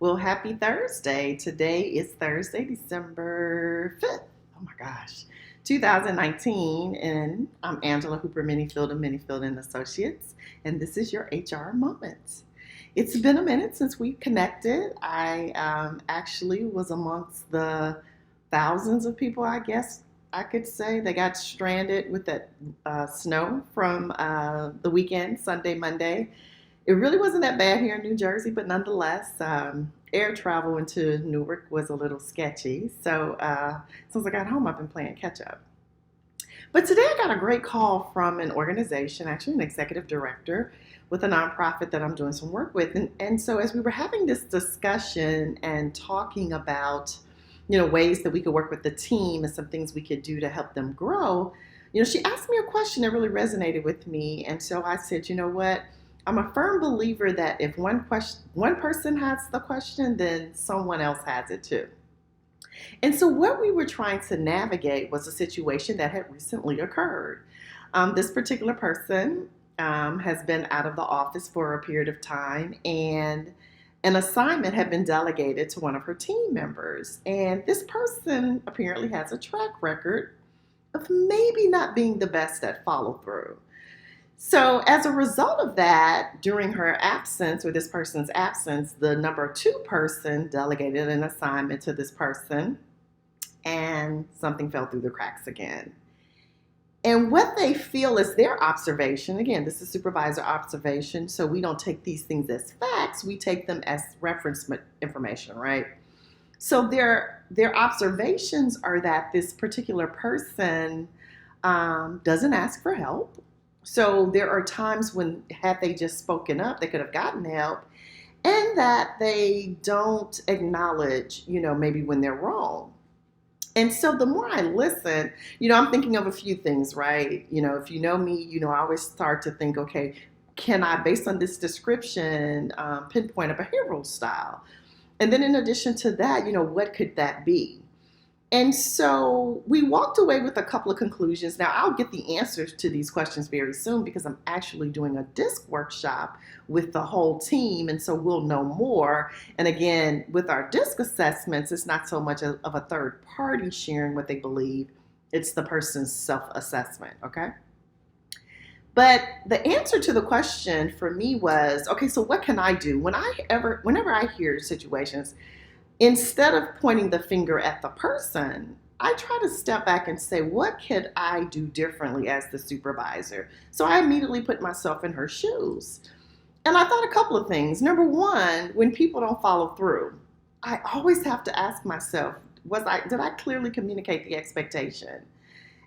Well, happy Thursday. Today is Thursday, December 5th. Oh my gosh, 2019. And I'm Angela Hooper-Menifield of Menifield and Associates. And this is your HR Moments. It's been a minute since we connected. I actually was amongst the thousands of people, I guess I could say, that got stranded with that snow from the weekend, Sunday, Monday. It really wasn't that bad here in New Jersey, but nonetheless, air travel into Newark was a little sketchy. So since I got home, I've been playing catch up. But today I got a great call from an organization, actually an executive director with a nonprofit that I'm doing some work with. And so as we were having this discussion and talking about, ways that we could work with the team and some things we could do to help them grow, she asked me a question that really resonated with me. And so I said, you know what? I'm a firm believer that if one person has the question, then someone else has it too. And so what we were trying to navigate was a situation that had recently occurred. This particular person has been out of the office for a period of time, and an assignment had been delegated to one of her team members. And this person apparently has a track record of maybe not being the best at follow through. So as a result of that, during her absence, or this person's absence, the number two person delegated an assignment to this person, and something fell through the cracks again. And what they feel is their observation. Again, this is supervisor observation, so we don't take these things as facts, we take them as reference information, right? So their observations are that this particular person doesn't ask for help. So there are times when, had they just spoken up, they could have gotten help, and that they don't acknowledge, maybe when they're wrong. And so the more I listen, I'm thinking of a few things, right? If you know me, I always start to think, okay, can I, based on this description, pinpoint a behavioral style? And then in addition to that, what could that be? And so we walked away with a couple of conclusions. Now, I'll get the answers to these questions very soon because I'm actually doing a DISC workshop with the whole team, and so we'll know more. And again, with our DISC assessments, it's not so much of a third party sharing what they believe, it's the person's self-assessment, okay? But the answer to the question for me was, okay, so what can I do? Whenever I hear situations, instead of pointing the finger at the person, I try to step back and say, what could I do differently as the supervisor? So I immediately put myself in her shoes. And I thought a couple of things. Number one, when people don't follow through, I always have to ask myself, did I clearly communicate the expectation?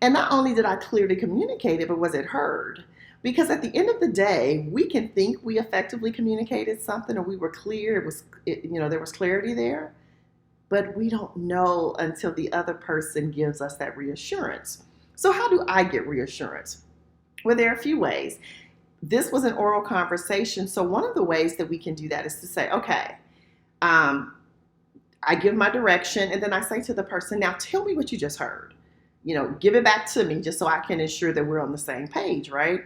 And not only did I clearly communicate it, but was it heard? Because at the end of the day, we can think we effectively communicated something or we were clear, there was clarity there, but we don't know until the other person gives us that reassurance. So how do I get reassurance? Well, there are a few ways. This was an oral conversation, so one of the ways that we can do that is to say, okay, I give my direction, and then I say to the person, now tell me what you just heard. Give it back to me just so I can ensure that we're on the same page, right?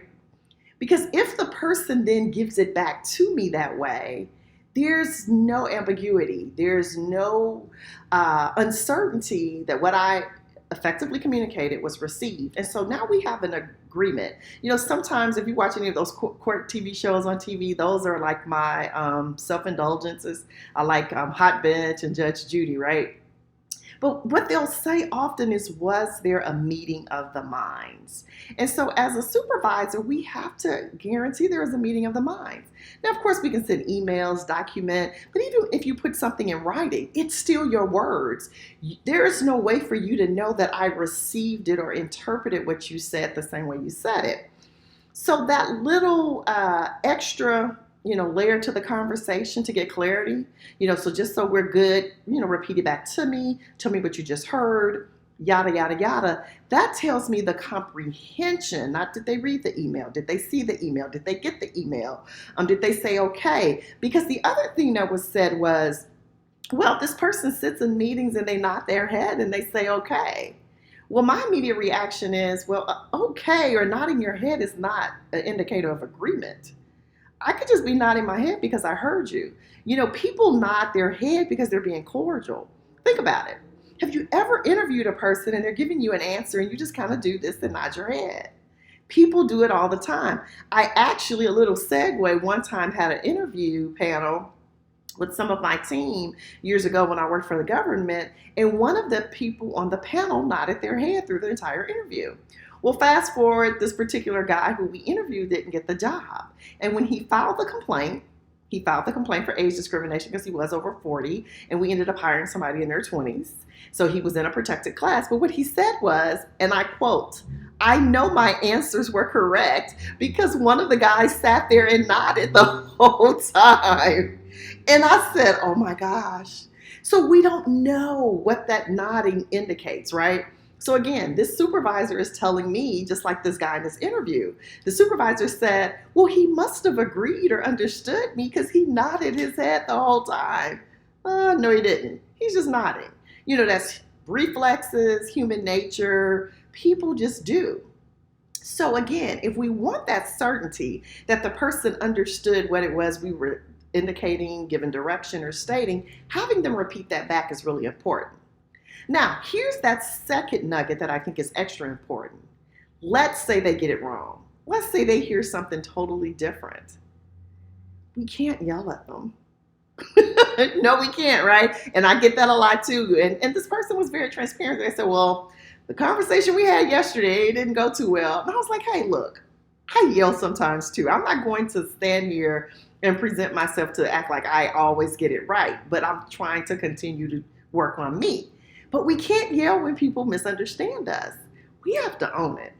Because if the person then gives it back to me that way, there's no ambiguity. There's no uncertainty that what I effectively communicated was received. And so now we have an agreement. Sometimes if you watch any of those court TV shows on TV, those are like my self-indulgences. I like Hot Bench and Judge Judy, right? But what they'll say often is, was there a meeting of the minds? And so as a supervisor, we have to guarantee there is a meeting of the minds. Now, of course, we can send emails, document, but even if you put something in writing, it's still your words. There is no way for you to know that I received it or interpreted what you said the same way you said it. So that little extra layer to the conversation to get clarity, so just so we're good, repeat it back to me, tell me what you just heard, yada, yada, yada. That tells me the comprehension, not did they read the email, did they see the email, did they get the email, did they say okay? Because the other thing that was said was, well, this person sits in meetings and they nod their head and they say okay. Well, my immediate reaction is, well, okay or nodding your head is not an indicator of agreement. I could just be nodding my head because I heard you. You know, people nod their head because they're being cordial. Think about it. Have you ever interviewed a person and they're giving you an answer and you just kind of do this and nod your head? People do it all the time. I actually, a little segue, one time had an interview panel with some of my team years ago when I worked for the government, and one of the people on the panel nodded their head through the entire interview. Well, fast forward, this particular guy who we interviewed didn't get the job. And when he filed the complaint for age discrimination because he was over 40, and we ended up hiring somebody in their 20s. So he was in a protected class. But what he said was, and I quote, "I know my answers were correct because one of the guys sat there and nodded the whole time." And I said, oh my gosh. So we don't know what that nodding indicates, right? So again, this supervisor is telling me, just like this guy in this interview, the supervisor said, well, he must have agreed or understood me because he nodded his head the whole time. No, he didn't. He's just nodding. You know, that's reflexes, human nature. People just do. So again, if we want that certainty that the person understood what it was we were indicating, giving direction, or stating, having them repeat that back is really important. Now, here's that second nugget that I think is extra important. Let's say they get it wrong. Let's say they hear something totally different. We can't yell at them. No, we can't, right? And I get that a lot too. And this person was very transparent. They said, well, the conversation we had yesterday didn't go too well. And I was like, hey, look, I yell sometimes too. I'm not going to stand here and present myself to act like I always get it right, but I'm trying to continue to work on me. But we can't yell when people misunderstand us. We have to own it.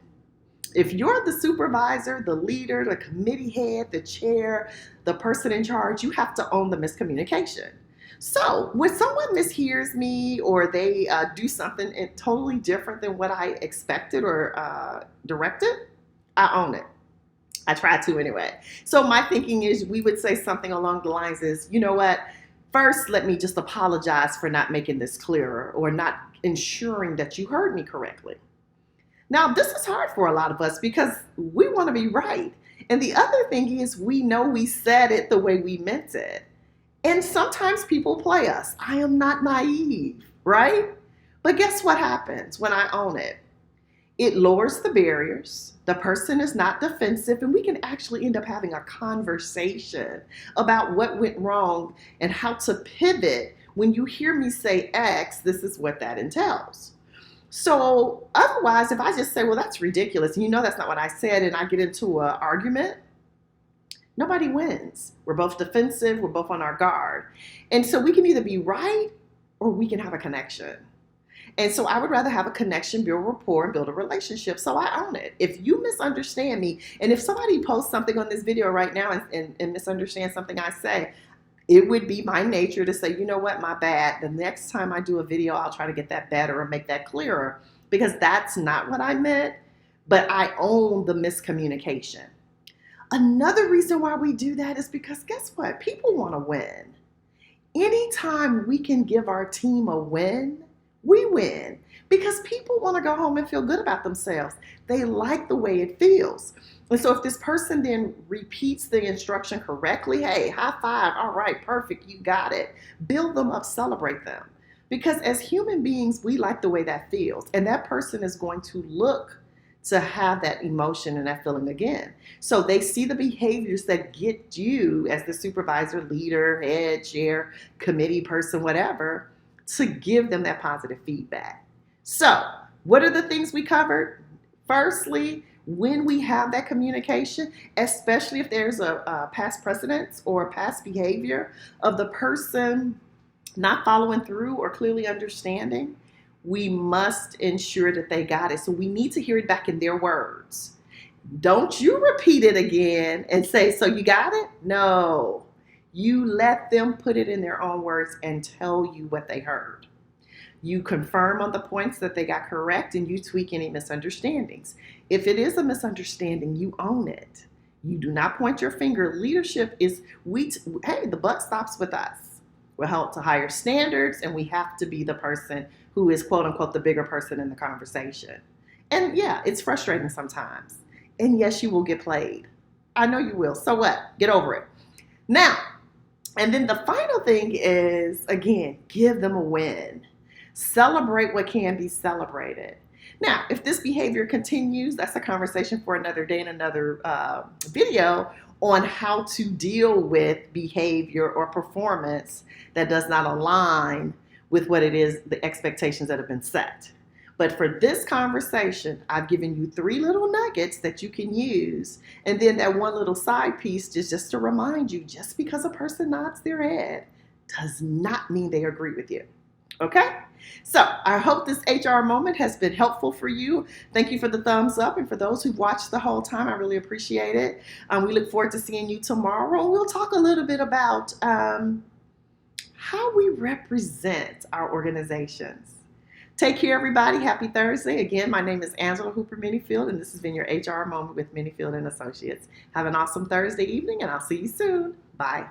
If you're the supervisor, the leader, the committee head, the chair, the person in charge, you have to own the miscommunication. So when someone mishears me or they do something totally different than what I expected or directed, I own it. I try to anyway. So my thinking is we would say something along the lines is, you know what? First, let me just apologize for not making this clearer or not ensuring that you heard me correctly. Now, this is hard for a lot of us because we want to be right. And the other thing is we know we said it the way we meant it. And sometimes people play us. I am not naive, right? But guess what happens when I own it? It lowers the barriers. The person is not defensive, and we can actually end up having a conversation about what went wrong and how to pivot. When you hear me say X, this is what that entails. So otherwise, if I just say, well, that's ridiculous, and you know that's not what I said, and I get into an argument, nobody wins. We're both defensive, we're both on our guard. And so we can either be right or we can have a connection. And so I would rather have a connection, build rapport, and build a relationship. So I own it. If you misunderstand me, and if somebody posts something on this video right now and misunderstands something I say, it would be my nature to say, you know what, my bad. The next time I do a video, I'll try to get that better or make that clearer because that's not what I meant, but I own the miscommunication. Another reason why we do that is because guess what? People want to win. Anytime we can give our team a win, we win because people want to go home and feel good about themselves. They like the way it feels. And so if this person then repeats the instruction correctly, hey, high five, all right, perfect, you got it. Build them up, celebrate them. Because as human beings, we like the way that feels. And that person is going to look to have that emotion and that feeling again. So they see the behaviors that get you as the supervisor, leader, head, chair, committee person, whatever, to give them that positive feedback. So what are the things we covered? Firstly, when we have that communication, especially if there's a past precedence or past behavior of the person not following through or clearly understanding, we must ensure that they got it. So we need to hear it back in their words. Don't you repeat it again and say, so you got it? No. You let them put it in their own words and tell you what they heard. You confirm on the points that they got correct and you tweak any misunderstandings. If it is a misunderstanding, you own it. You do not point your finger. Leadership is, hey, the buck stops with us. We're held to higher standards and we have to be the person who is quote unquote the bigger person in the conversation. And yeah, it's frustrating sometimes. And yes, you will get played. I know you will. So what? Get over it. Now, and then the final thing is, again, give them a win. Celebrate what can be celebrated. Now, if this behavior continues, that's a conversation for another day and another video on how to deal with behavior or performance that does not align with what it is, the expectations that have been set. But for this conversation, I've given you 3 little nuggets that you can use. And then that one little side piece is just to remind you, just because a person nods their head does not mean they agree with you. Okay? So I hope this HR moment has been helpful for you. Thank you for the thumbs up. And for those who've watched the whole time, I really appreciate it. We look forward to seeing you tomorrow. We'll talk a little bit about how we represent our organizations. Take care, everybody. Happy Thursday. Again, my name is Angela Hooper-Menifield, and this has been your HR Moment with Menifield and Associates. Have an awesome Thursday evening, and I'll see you soon. Bye.